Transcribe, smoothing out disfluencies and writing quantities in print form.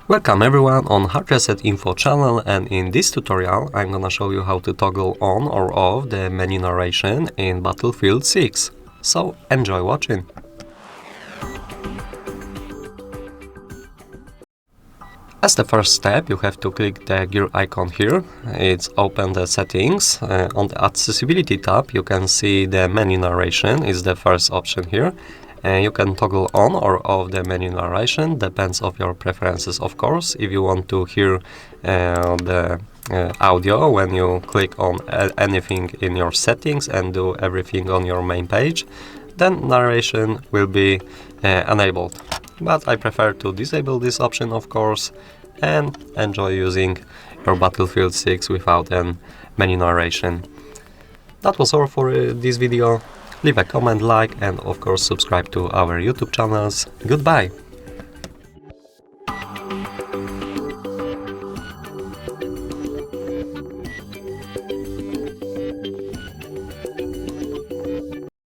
Welcome everyone on Hard Reset Info channel, and in this tutorial I'm gonna show you how to toggle on or off the menu narration in Battlefield 6. So enjoy watching! As the first step, you have to click the gear icon here. It's open the settings. On the accessibility tab you can see the menu narration is the first option here. You can toggle on or off the menu narration, depends of your preferences of course. If you want to hear the audio when you click on anything in your settings and do everything on your main page, then narration will be enabled. But I prefer to disable this option of course and enjoy using your Battlefield 6 without an menu narration. That was all for this video. Leave a comment, like, and of course subscribe to our YouTube channels. Goodbye!